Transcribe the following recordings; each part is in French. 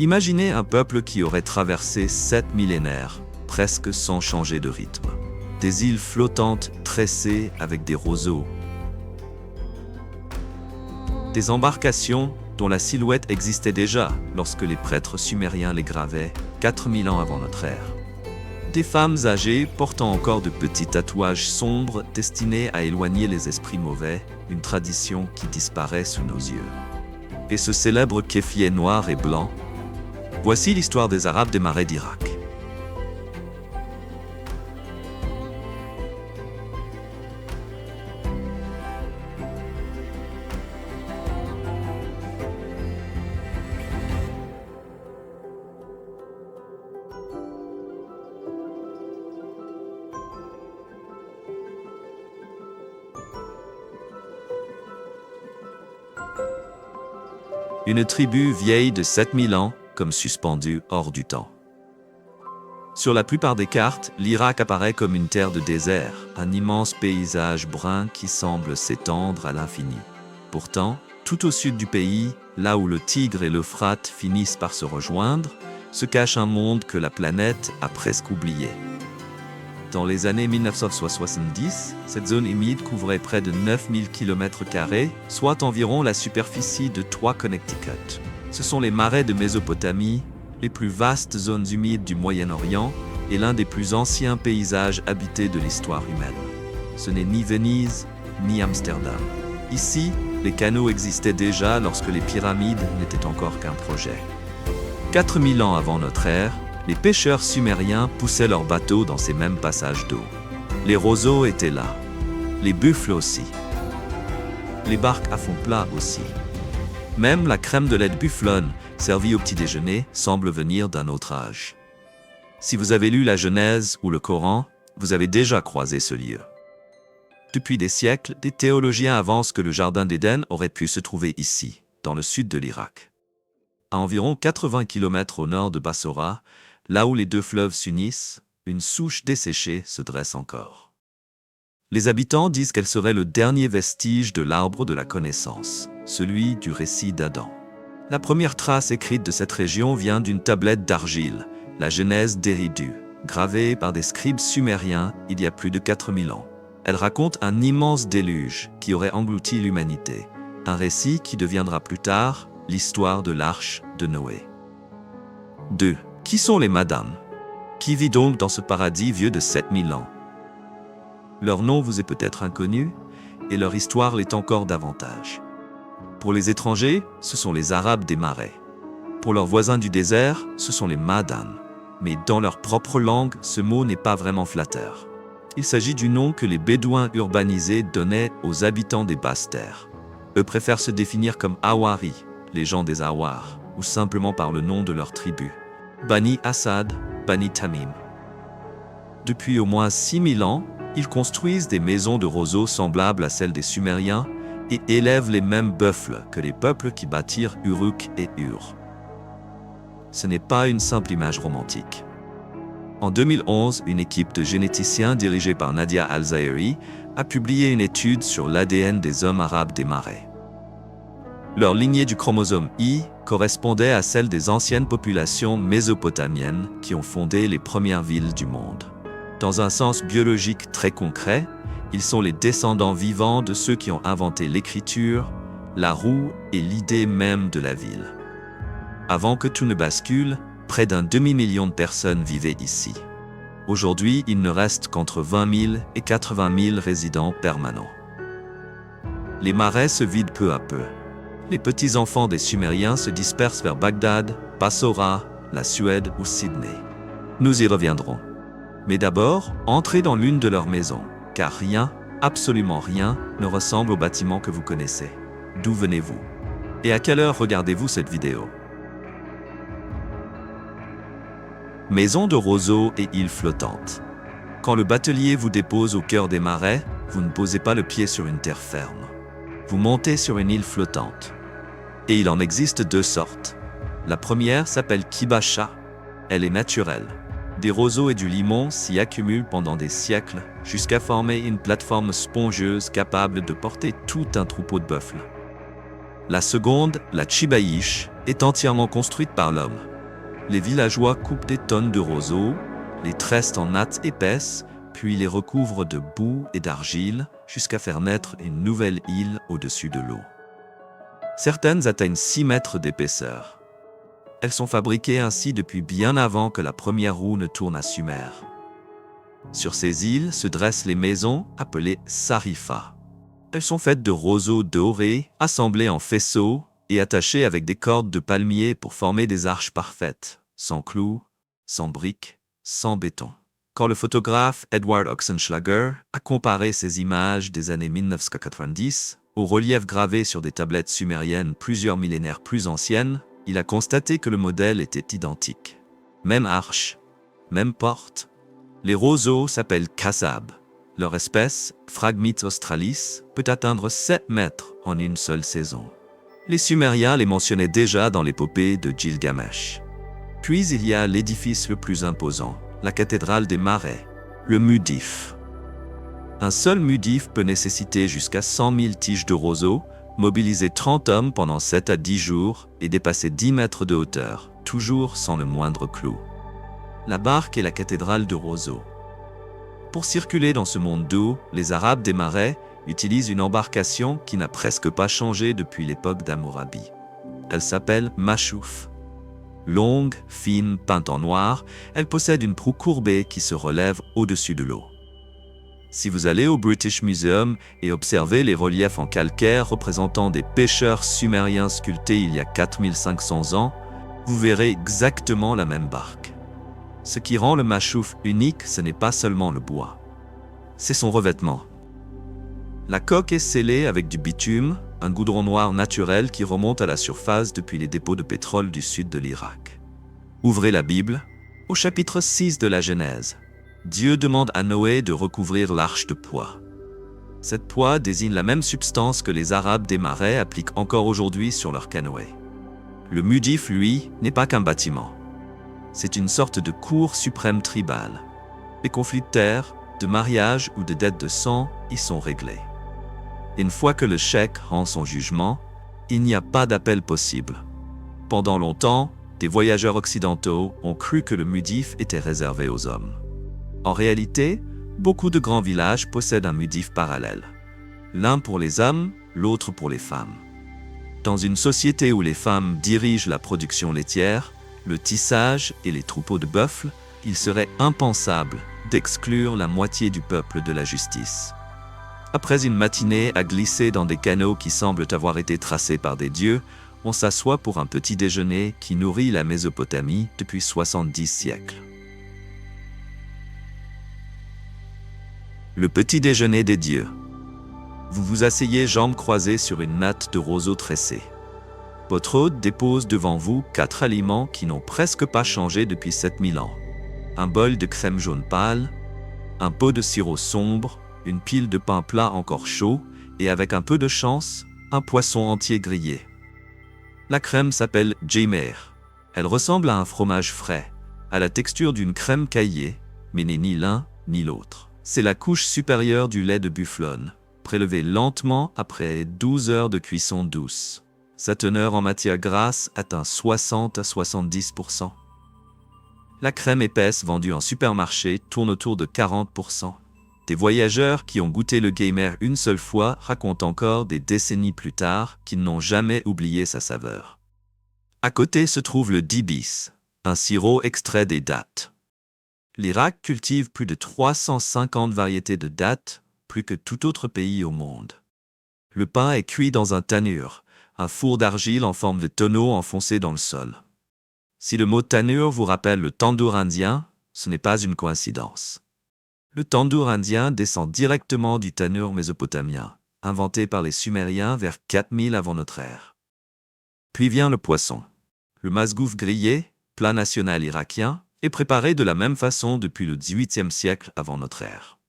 Imaginez un peuple qui aurait traversé 7 millénaires, presque sans changer de rythme. Des îles flottantes tressées avec des roseaux. Des embarcations dont la silhouette existait déjà lorsque les prêtres sumériens les gravaient 4000 ans avant notre ère. Des femmes âgées portant encore de petits tatouages sombres destinés à éloigner les esprits mauvais, une tradition qui disparaît sous nos yeux. Et ce célèbre kéfier noir et blanc. Voici l'histoire des Arabes des marais d'Irak. Une tribu vieille de 7000 ans, comme suspendue hors du temps. Sur la plupart des cartes, l'Irak apparaît comme une terre de désert, un immense paysage brun qui semble s'étendre à l'infini. Pourtant, tout au sud du pays, là où le Tigre et l'Euphrate finissent par se rejoindre, se cache un monde que la planète a presque oublié. Dans les années 1970, cette zone humide couvrait près de 9000 km², soit environ la superficie de 3 Connecticut. Ce sont les marais de Mésopotamie, les plus vastes zones humides du Moyen-Orient et l'un des plus anciens paysages habités de l'histoire humaine. Ce n'est ni Venise, ni Amsterdam. Ici, les canaux existaient déjà lorsque les pyramides n'étaient encore qu'un projet. 4000 ans avant notre ère, les pêcheurs sumériens poussaient leurs bateaux dans ces mêmes passages d'eau. Les roseaux étaient là, les buffles aussi, les barques à fond plat aussi. Même la crème de lait de bufflonne, servie au petit déjeuner, semble venir d'un autre âge. Si vous avez lu la Genèse ou le Coran, vous avez déjà croisé ce lieu. Depuis des siècles, des théologiens avancent que le jardin d'Éden aurait pu se trouver ici, dans le sud de l'Irak. À environ 80 km au nord de Bassora, là où les deux fleuves s'unissent, une souche desséchée se dresse encore. Les habitants disent qu'elle serait le dernier vestige de l'arbre de la connaissance, celui du récit d'Adam. La première trace écrite de cette région vient d'une tablette d'argile, la Genèse d'Éridu, gravée par des scribes sumériens il y a plus de 4000 ans. Elle raconte un immense déluge qui aurait englouti l'humanité, un récit qui deviendra plus tard l'histoire de l'arche de Noé. 2. Qui sont les madames? Qui vit donc dans ce paradis vieux de 7000 ans? Leur nom vous est peut-être inconnu, et leur histoire l'est encore davantage. Pour les étrangers, ce sont les Arabes des marais. Pour leurs voisins du désert, ce sont les madames. Mais dans leur propre langue, ce mot n'est pas vraiment flatteur. Il s'agit du nom que les Bédouins urbanisés donnaient aux habitants des basses terres. Eux préfèrent se définir comme Awari, les gens des Awars, ou simplement par le nom de leur tribu. Bani Assad, Bani Tamim. Depuis au moins 6000 ans, ils construisent des maisons de roseaux semblables à celles des Sumériens et élèvent les mêmes buffles que les peuples qui bâtirent Uruk et Ur. Ce n'est pas une simple image romantique. En 2011, une équipe de généticiens dirigée par Nadia Al-Zahiri a publié une étude sur l'ADN des hommes arabes des marais. Leur lignée du chromosome I correspondait à celle des anciennes populations mésopotamiennes qui ont fondé les premières villes du monde. Dans un sens biologique très concret, ils sont les descendants vivants de ceux qui ont inventé l'écriture, la roue et l'idée même de la ville. Avant que tout ne bascule, près d'un demi-million de personnes vivaient ici. Aujourd'hui, il ne reste qu'entre 20 000 et 80 000 résidents permanents. Les marais se vident peu à peu. Les petits-enfants des Sumériens se dispersent vers Bagdad, Bassora, la Suède ou Sydney. Nous y reviendrons. Mais d'abord, entrez dans l'une de leurs maisons, car rien, absolument rien, ne ressemble au bâtiment que vous connaissez. D'où venez-vous? Et à quelle heure regardez-vous cette vidéo? Maison de roseaux et îles flottantes. Quand le batelier vous dépose au cœur des marais, vous ne posez pas le pied sur une terre ferme. Vous montez sur une île flottante. Et il en existe deux sortes. La première s'appelle Kibasha. Elle est naturelle. Des roseaux et du limon s'y accumulent pendant des siècles jusqu'à former une plateforme spongieuse capable de porter tout un troupeau de buffles. La seconde, la Chibayish, est entièrement construite par l'homme. Les villageois coupent des tonnes de roseaux, les tressent en nattes épaisses, puis les recouvrent de boue et d'argile jusqu'à faire naître une nouvelle île au-dessus de l'eau. Certaines atteignent 6 mètres d'épaisseur. Elles sont fabriquées ainsi depuis bien avant que la première roue ne tourne à Sumer. Sur ces îles se dressent les maisons appelées sarifas. Elles sont faites de roseaux dorés, assemblés en faisceaux et attachés avec des cordes de palmier pour former des arches parfaites, sans clous, sans briques, sans béton. Quand le photographe Edward Oxenschlager a comparé ces images des années 1990 aux reliefs gravés sur des tablettes sumériennes plusieurs millénaires plus anciennes, il a constaté que le modèle était identique. Même arche, même porte. Les roseaux s'appellent kasab. Leur espèce, Phragmites australis, peut atteindre 7 mètres en une seule saison. Les Sumériens les mentionnaient déjà dans l'épopée de Gilgamesh. Puis il y a l'édifice le plus imposant, la cathédrale des Marais, le Mudif. Un seul Mudif peut nécessiter jusqu'à 100 000 tiges de roseaux, mobiliser 30 hommes pendant 7 à 10 jours et dépasser 10 mètres de hauteur, toujours sans le moindre clou. La barque est la cathédrale de roseaux. Pour circuler dans ce monde d'eau, les Arabes des Marais utilisent une embarcation qui n'a presque pas changé depuis l'époque d'Hammurabi. Elle s'appelle Mashouf. Longue, fine, peinte en noir, elle possède une proue courbée qui se relève au-dessus de l'eau. Si vous allez au British Museum et observez les reliefs en calcaire représentant des pêcheurs sumériens sculptés il y a 4500 ans, vous verrez exactement la même barque. Ce qui rend le Mashouf unique, ce n'est pas seulement le bois. C'est son revêtement. La coque est scellée avec du bitume, un goudron noir naturel qui remonte à la surface depuis les dépôts de pétrole du sud de l'Irak. Ouvrez la Bible, au chapitre 6 de la Genèse. Dieu demande à Noé de recouvrir l'arche de poix. Cette poix désigne la même substance que les Arabes des Marais appliquent encore aujourd'hui sur leurs canoës. Le Mudif, lui, n'est pas qu'un bâtiment. C'est une sorte de cour suprême tribale. Les conflits de terre, de mariage ou de dettes de sang y sont réglés. Une fois que le cheikh rend son jugement, il n'y a pas d'appel possible. Pendant longtemps, des voyageurs occidentaux ont cru que le Mudif était réservé aux hommes. En réalité, beaucoup de grands villages possèdent un Mudif parallèle. L'un pour les hommes, l'autre pour les femmes. Dans une société où les femmes dirigent la production laitière, le tissage et les troupeaux de buffles, il serait impensable d'exclure la moitié du peuple de la justice. Après une matinée à glisser dans des canaux qui semblent avoir été tracés par des dieux, on s'assoit pour un petit déjeuner qui nourrit la Mésopotamie depuis 70 siècles. Le petit déjeuner des dieux. Vous vous asseyez jambes croisées sur une natte de roseaux tressés. Votre hôte dépose devant vous 4 aliments qui n'ont presque pas changé depuis 7000 ans. Un bol de crème jaune pâle, un pot de sirop sombre, une pile de pain plat encore chaud et avec un peu de chance, un poisson entier grillé. La crème s'appelle Jaimer. Elle ressemble à un fromage frais, à la texture d'une crème caillée, mais n'est ni l'un ni l'autre. C'est la couche supérieure du lait de bufflone, prélevé lentement après 12 heures de cuisson douce. Sa teneur en matière grasse atteint 60 à 70%. La crème épaisse vendue en supermarché tourne autour de 40%. Des voyageurs qui ont goûté le Jaimer une seule fois racontent encore des décennies plus tard qu'ils n'ont jamais oublié sa saveur. À côté se trouve le dibis, un sirop extrait des dattes. L'Irak cultive plus de 350 variétés de dattes, plus que tout autre pays au monde. Le pain est cuit dans un tanur, un four d'argile en forme de tonneau enfoncé dans le sol. Si le mot tanur vous rappelle le tandoor indien, ce n'est pas une coïncidence. Le tandoor indien descend directement du tanur mésopotamien, inventé par les Sumériens vers 4000 avant notre ère. Puis vient le poisson. Le masgouf grillé, plat national irakien, est préparé de la même façon depuis le XVIIIe siècle avant notre ère.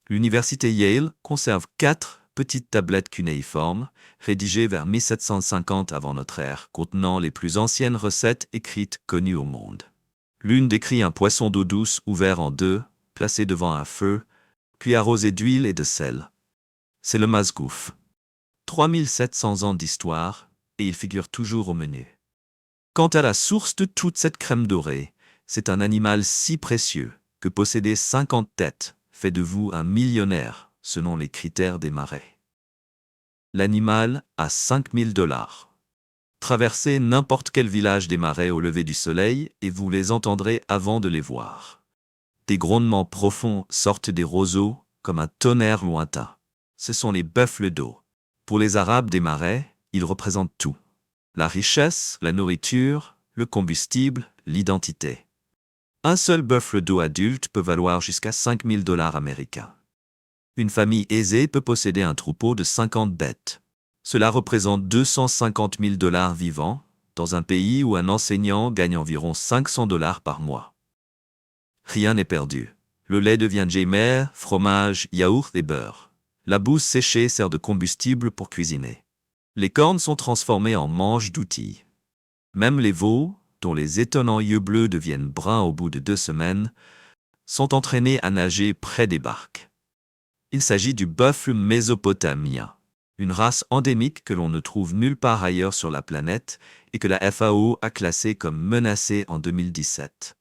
L'université Yale conserve 4 petites tablettes cunéiformes, rédigées vers 1750 avant notre ère, contenant les plus anciennes recettes écrites connues au monde. L'une décrit un poisson d'eau douce ouvert en deux, placé devant un feu, puis arrosé d'huile et de sel. C'est le masgouf. 3700 ans d'histoire, et il figure toujours au menu. Quant à la source de toute cette crème dorée, c'est un animal si précieux que posséder 50 têtes fait de vous un millionnaire, selon les critères des marais. L'animal a 5 000 $. Traversez n'importe quel village des marais au lever du soleil et vous les entendrez avant de les voir. Des grondements profonds sortent des roseaux comme un tonnerre lointain. Ce sont les buffles d'eau. Pour les Arabes des marais, ils représentent tout. La richesse, la nourriture, le combustible, l'identité. Un seul buffle d'eau adulte peut valoir jusqu'à 5 000 $ américains. Une famille aisée peut posséder un troupeau de 50 bêtes. Cela représente 250 000 $ vivants, dans un pays où un enseignant gagne environ 500 $ par mois. Rien n'est perdu. Le lait devient jémer, fromage, yaourt et beurre. La bouse séchée sert de combustible pour cuisiner. Les cornes sont transformées en manches d'outils. Même les veaux, dont les étonnants yeux bleus deviennent bruns au bout de 2 semaines, sont entraînés à nager près des barques. Il s'agit du buffle mésopotamien, une race endémique que l'on ne trouve nulle part ailleurs sur la planète et que la FAO a classée comme menacée en 2017.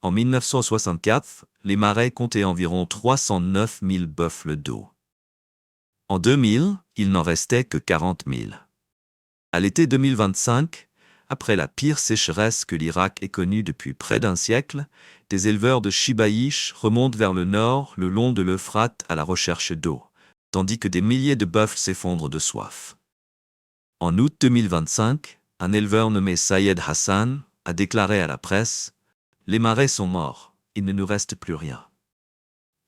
En 1964, les marais comptaient environ 309 000 buffles d'eau. En 2000, il n'en restait que 40 000. À l'été 2025, après la pire sécheresse que l'Irak ait connue depuis près d'un siècle, des éleveurs de Shiba-Ish remontent vers le nord, le long de l'Euphrate, à la recherche d'eau, tandis que des milliers de buffles s'effondrent de soif. En août 2025, un éleveur nommé Sayed Hassan a déclaré à la presse « Les marais sont morts, il ne nous reste plus rien.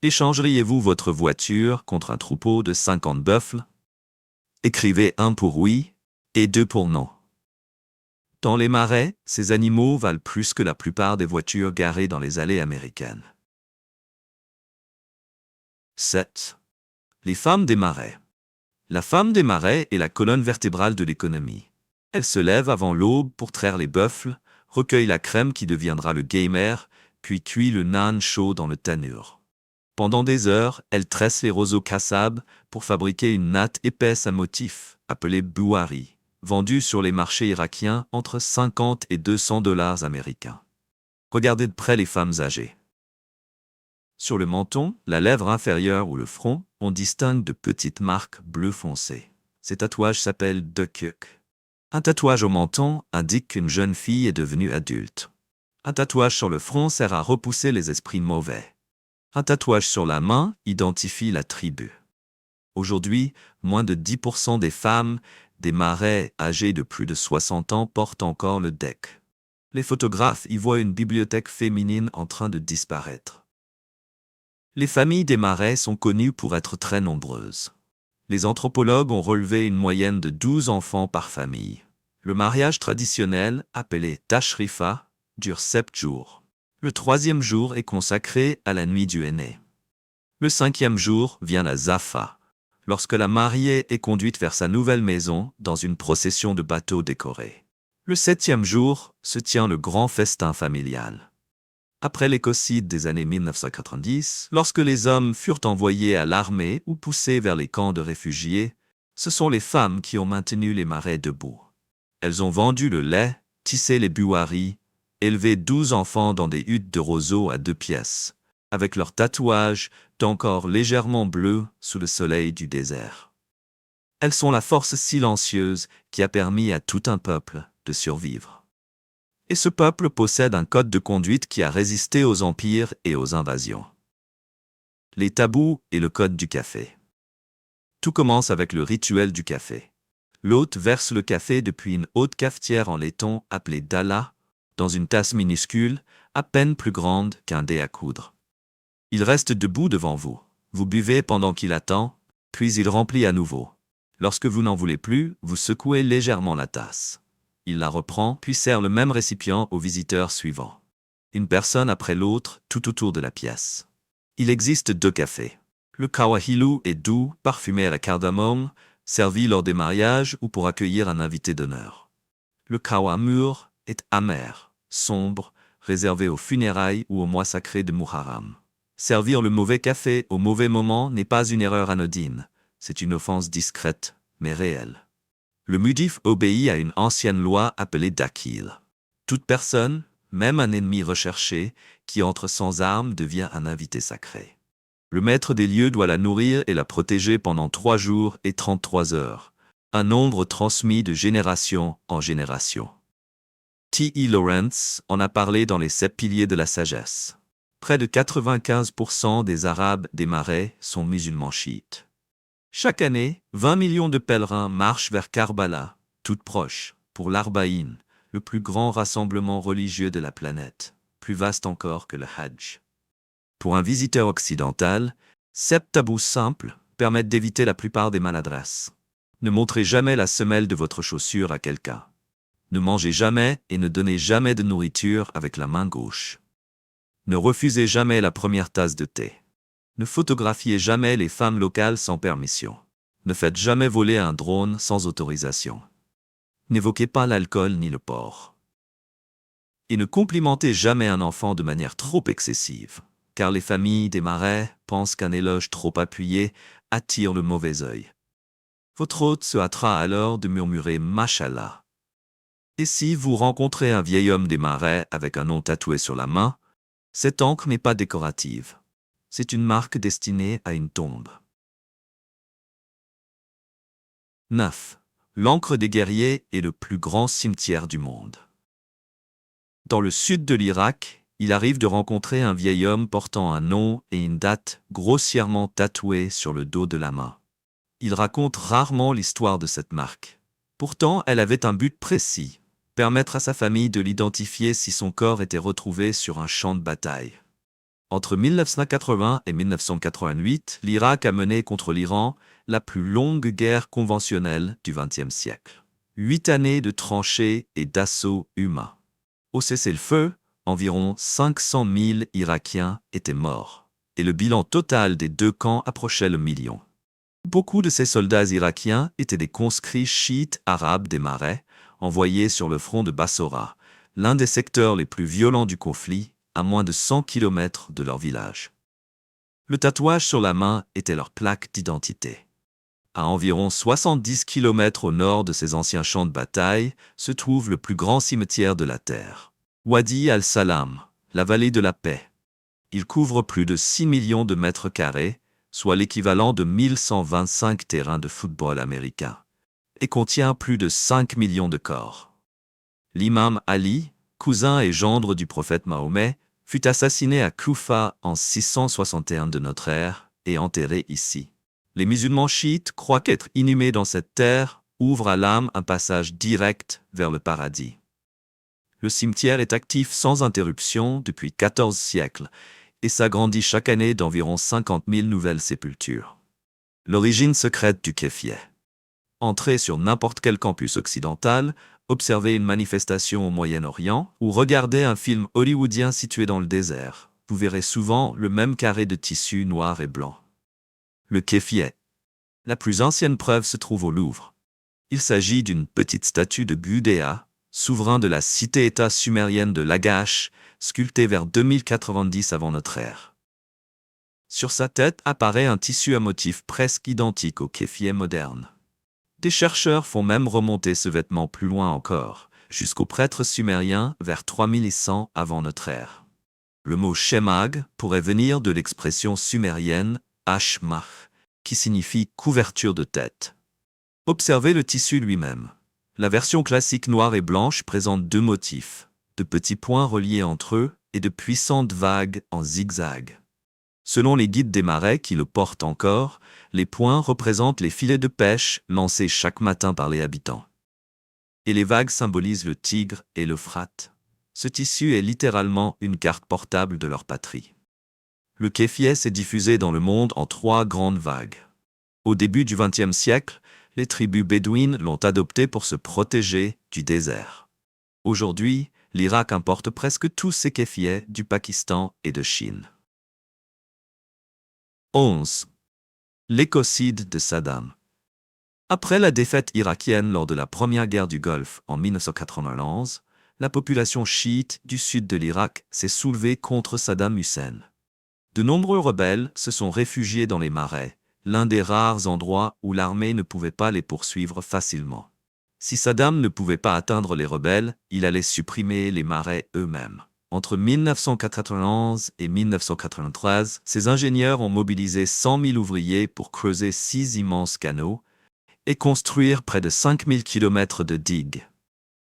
Échangeriez-vous votre voiture contre un troupeau de 50 buffles ? Écrivez 1 pour oui et 2 pour non. » Dans les marais, ces animaux valent plus que la plupart des voitures garées dans les allées américaines. 7. Les femmes des marais. La femme des marais est la colonne vertébrale de l'économie. Elle se lève avant l'aube pour traire les buffles, recueille la crème qui deviendra le gamer, puis cuit le naan chaud dans le tanur. Pendant des heures, elle tresse les roseaux kassab pour fabriquer une natte épaisse à motifs, appelée bouari, vendue sur les marchés irakiens entre 50 et 200 $ américains. Regardez de près les femmes âgées. Sur le menton, la lèvre inférieure ou le front, on distingue de petites marques bleu foncé. Ces tatouages s'appellent dekuk. Un tatouage au menton indique qu'une jeune fille est devenue adulte. Un tatouage sur le front sert à repousser les esprits mauvais. Un tatouage sur la main identifie la tribu. Aujourd'hui, moins de 10% des femmes des marais âgées de plus de 60 ans portent encore le dek. Les photographes y voient une bibliothèque féminine en train de disparaître. Les familles des marais sont connues pour être très nombreuses. Les anthropologues ont relevé une moyenne de 12 enfants par famille. Le mariage traditionnel, appelé tashrifa, dure 7 jours. Le 3e jour est consacré à la nuit du henné. Le 5e jour vient la zafa, lorsque la mariée est conduite vers sa nouvelle maison dans une procession de bateaux décorés. Le 7e jour se tient le grand festin familial. Après l'écocide des années 1990, lorsque les hommes furent envoyés à l'armée ou poussés vers les camps de réfugiés, ce sont les femmes qui ont maintenu les marais debout. Elles ont vendu le lait, tissé les buwaris, élevé 12 enfants dans des huttes de roseaux à 2 pièces, avec leurs tatouages encore légèrement bleus sous le soleil du désert. Elles sont la force silencieuse qui a permis à tout un peuple de survivre. Et ce peuple possède un code de conduite qui a résisté aux empires et aux invasions. Les tabous et le code du café. Tout commence avec le rituel du café. L'hôte verse le café depuis une haute cafetière en laiton appelée dalla, dans une tasse minuscule, à peine plus grande qu'un dé à coudre. Il reste debout devant vous. Vous buvez pendant qu'il attend, puis il remplit à nouveau. Lorsque vous n'en voulez plus, vous secouez légèrement la tasse. Il la reprend, puis sert le même récipient au visiteur suivant. Une personne après l'autre, tout autour de la pièce. Il existe 2 cafés. Le kawahilu est doux, parfumé à la cardamome, servi lors des mariages ou pour accueillir un invité d'honneur. Le kawamur est amer, sombre, réservé aux funérailles ou au mois sacré de Muharram. Servir le mauvais café au mauvais moment n'est pas une erreur anodine, c'est une offense discrète, mais réelle. Le mudif obéit à une ancienne loi appelée Dakil. Toute personne, même un ennemi recherché, qui entre sans armes devient un invité sacré. Le maître des lieux doit la nourrir et la protéger pendant 3 jours et 33 heures, un nombre transmis de génération en génération. T.E. Lawrence en a parlé dans les 7 piliers de la sagesse. Près de 95% des Arabes des Marais sont musulmans chiites. Chaque année, 20 millions de pèlerins marchent vers Karbala, toute proche, pour l'Arbaïn, le plus grand rassemblement religieux de la planète, plus vaste encore que le Hajj. Pour un visiteur occidental, 7 tabous simples permettent d'éviter la plupart des maladresses. Ne montrez jamais la semelle de votre chaussure à quelqu'un. Ne mangez jamais et ne donnez jamais de nourriture avec la main gauche. Ne refusez jamais la première tasse de thé. Ne photographiez jamais les femmes locales sans permission. Ne faites jamais voler un drone sans autorisation. N'évoquez pas l'alcool ni le porc. Et ne complimentez jamais un enfant de manière trop excessive, car les familles des Marais pensent qu'un éloge trop appuyé attire le mauvais œil. Votre hôte se hâtera alors de murmurer « Mashallah ». Et si vous rencontrez un vieil homme des Marais avec un nom tatoué sur la main, cette encre n'est pas décorative. C'est une marque destinée à une tombe. 9. L'Ancre des guerriers est le plus grand cimetière du monde. Dans le sud de l'Irak, il arrive de rencontrer un vieil homme portant un nom et une date grossièrement tatoués sur le dos de la main. Il raconte rarement l'histoire de cette marque. Pourtant, elle avait un but précis, permettre à sa famille de l'identifier si son corps était retrouvé sur un champ de bataille. Entre 1980 et 1988, l'Irak a mené contre l'Iran la plus longue guerre conventionnelle du XXe siècle. 8 années de tranchées et d'assauts humains. Au cessez-le-feu, environ 500 000 Irakiens étaient morts, et le bilan total des 2 camps approchait le million. Beaucoup de ces soldats irakiens étaient des conscrits chiites arabes des Marais, envoyés sur le front de Bassora, l'un des secteurs les plus violents du conflit, à moins de 100 km de leur village. Le tatouage sur la main était leur plaque d'identité. À environ 70 km au nord de ces anciens champs de bataille se trouve le plus grand cimetière de la Terre. Wadi al-Salam, la vallée de la paix. Il couvre plus de 6 millions de mètres carrés, soit l'équivalent de 1125 terrains de football américains, et contient plus de 5 millions de corps. L'imam Ali, cousin et gendre du prophète Mahomet, fut assassiné à Koufa en 661 de notre ère et enterré ici. Les musulmans chiites croient qu'être inhumés dans cette terre ouvre à l'âme un passage direct vers le paradis. Le cimetière est actif sans interruption depuis 14 siècles et s'agrandit chaque année d'environ 50 000 nouvelles sépultures. L'origine secrète du kéfieh. Entrez sur n'importe quel campus occidental, observez une manifestation au Moyen-Orient ou regardez un film hollywoodien situé dans le désert. Vous verrez souvent le même carré de tissu noir et blanc. Le kéfieh. La plus ancienne preuve se trouve au Louvre. Il s'agit d'une petite statue de Gudea, souverain de la cité-État sumérienne de Lagash, sculptée vers 2090 avant notre ère. Sur sa tête apparaît un tissu à motif presque identique au kéfieh moderne. Des chercheurs font même remonter ce vêtement plus loin encore, jusqu'aux prêtres sumériens vers 3100 avant notre ère. Le mot shemag pourrait venir de l'expression sumérienne ashmach, qui signifie couverture de tête. Observez le tissu lui-même. La version classique noire et blanche présente 2 motifs, de petits points reliés entre eux et de puissantes vagues en zigzag. Selon les guides des Marais qui le portent encore, les points représentent les filets de pêche lancés chaque matin par les habitants. Et les vagues symbolisent le Tigre et l'Euphrate. Ce tissu est littéralement une carte portable de leur patrie. Le kéfieh s'est diffusé dans le monde en 3 grandes vagues. Au début du XXe siècle, les tribus bédouines l'ont adopté pour se protéger du désert. Aujourd'hui, l'Irak importe presque tous ses kéfiehs du Pakistan et de Chine. 11. L'écocide de Saddam. Après la défaite irakienne lors de la première guerre du Golfe en 1991, la population chiite du sud de l'Irak s'est soulevée contre Saddam Hussein. De nombreux rebelles se sont réfugiés dans les marais, l'un des rares endroits où l'armée ne pouvait pas les poursuivre facilement. Si Saddam ne pouvait pas atteindre les rebelles, il allait supprimer les marais eux-mêmes. Entre 1991 et 1993, ses ingénieurs ont mobilisé 100 000 ouvriers pour creuser 6 immenses canaux et construire près de 5 000 km de digues.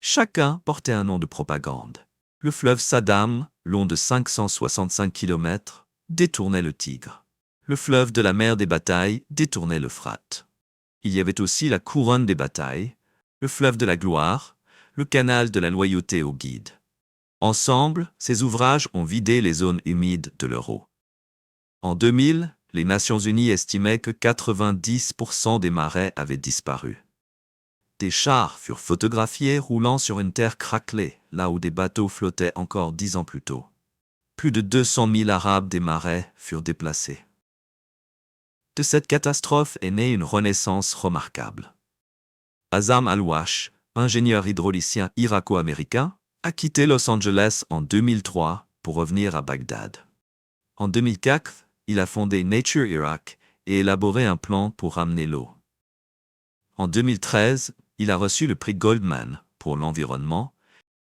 Chacun portait un nom de propagande. Le fleuve Saddam, long de 565 km, détournait le Tigre. Le fleuve de la mer des batailles détournait l'Euphrate. Il y avait aussi la couronne des batailles, le fleuve de la gloire, le canal de la loyauté au guide. Ensemble, ces ouvrages ont vidé les zones humides de l'euro. En 2000, les Nations Unies estimaient que 90% des marais avaient disparu. Des chars furent photographiés roulant sur une terre craquelée, là où des bateaux flottaient encore 10 ans plus tôt. Plus de 200 000 Arabes des marais furent déplacés. De cette catastrophe est née une renaissance remarquable. Azam Al-Wash, ingénieur hydraulicien irako-américain, a quitté Los Angeles en 2003 pour revenir à Bagdad. En 2004, il a fondé Nature Iraq et élaboré un plan pour ramener l'eau. En 2013, il a reçu le prix Goldman pour l'environnement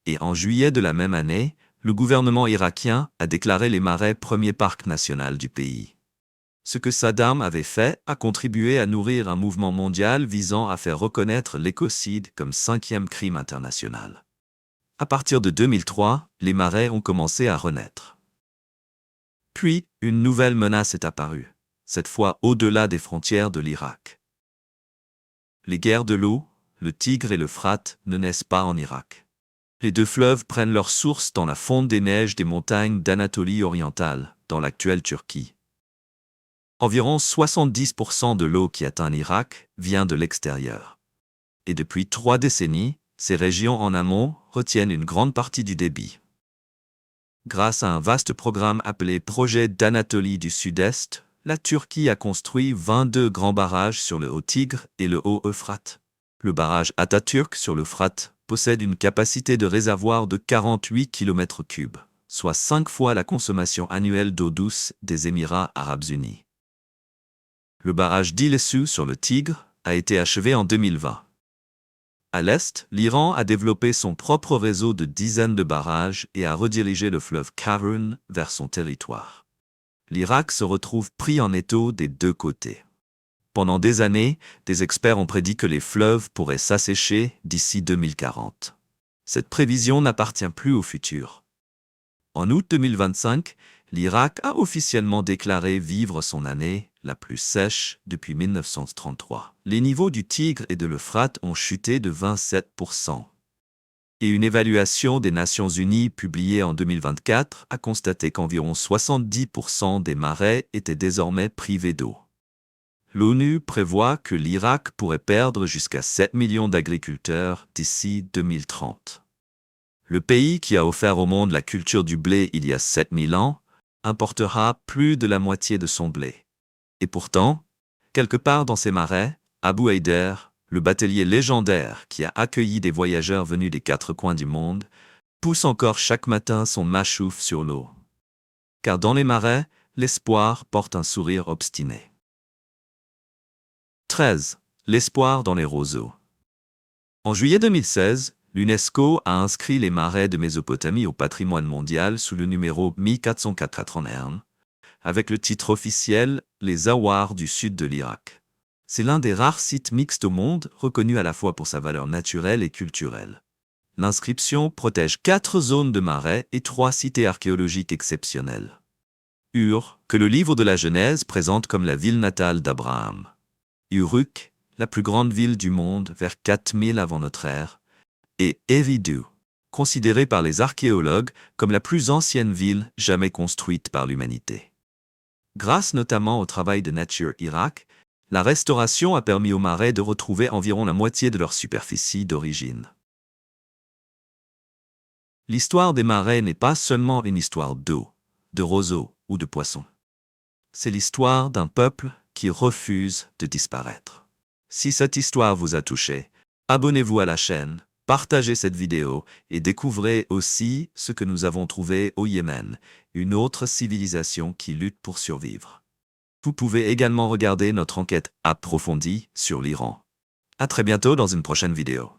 et en juillet de la même année, le gouvernement irakien a déclaré les marais premier parc national du pays. Ce que Saddam avait fait a contribué à nourrir un mouvement mondial visant à faire reconnaître l'écocide comme 5e crime international. À partir de 2003, les marais ont commencé à renaître. Puis, une nouvelle menace est apparue, cette fois au-delà des frontières de l'Irak. Les guerres de l'eau, le Tigre et l'Euphrate, ne naissent pas en Irak. Les deux fleuves prennent leur source dans la fonte des neiges des montagnes d'Anatolie orientale, dans l'actuelle Turquie. Environ 70% de l'eau qui atteint l'Irak vient de l'extérieur. Et depuis 3 décennies, ces régions en amont retiennent une grande partie du débit. Grâce à un vaste programme appelé Projet d'Anatolie du Sud-Est, la Turquie a construit 22 grands barrages sur le Haut-Tigre et le Haut-Euphrate. Le barrage Atatürk sur l'Euphrate possède une capacité de réservoir de 48 km3, soit 5 fois la consommation annuelle d'eau douce des Émirats arabes unis. Le barrage d'Ilessu sur le Tigre a été achevé en 2020. À l'est, l'Iran a développé son propre réseau de dizaines de barrages et a redirigé le fleuve Karun vers son territoire. L'Irak se retrouve pris en étau des deux côtés. Pendant des années, des experts ont prédit que les fleuves pourraient s'assécher d'ici 2040. Cette prévision n'appartient plus au futur. En août 2025, l'Irak a officiellement déclaré vivre son année la plus sèche depuis 1933. Les niveaux du Tigre et de l'Euphrate ont chuté de 27%. Et une évaluation des Nations Unies publiée en 2024 a constaté qu'environ 70% des marais étaient désormais privés d'eau. L'ONU prévoit que l'Irak pourrait perdre jusqu'à 7 millions d'agriculteurs d'ici 2030. Le pays qui a offert au monde la culture du blé il y a 7000 ans importera plus de la moitié de son blé. Et pourtant, quelque part dans ces marais, Abu Haider, le batelier légendaire qui a accueilli des voyageurs venus des 4 coins du monde, pousse encore chaque matin son machouf sur l'eau. Car dans les marais, l'espoir porte un sourire obstiné. 13. L'espoir dans les roseaux. En juillet 2016, l'UNESCO a inscrit les marais de Mésopotamie au patrimoine mondial sous le numéro 1481, avec le titre officiel « Les Awars du sud de l'Irak ». C'est l'un des rares sites mixtes au monde reconnu à la fois pour sa valeur naturelle et culturelle. L'inscription protège 4 zones de marais et 3 cités archéologiques exceptionnelles. Ur, que le livre de la Genèse présente comme la ville natale d'Abraham. Uruk, la plus grande ville du monde vers 4000 avant notre ère, et Eridu, considérée par les archéologues comme la plus ancienne ville jamais construite par l'humanité. Grâce notamment au travail de Nature Iraq, la restauration a permis aux marais de retrouver environ la moitié de leur superficie d'origine. L'histoire des marais n'est pas seulement une histoire d'eau, de roseaux ou de poissons. C'est l'histoire d'un peuple qui refuse de disparaître. Si cette histoire vous a touché, abonnez-vous à la chaîne, partagez cette vidéo et découvrez aussi ce que nous avons trouvé au Yémen, une autre civilisation qui lutte pour survivre. Vous pouvez également regarder notre enquête approfondie sur l'Iran. À très bientôt dans une prochaine vidéo.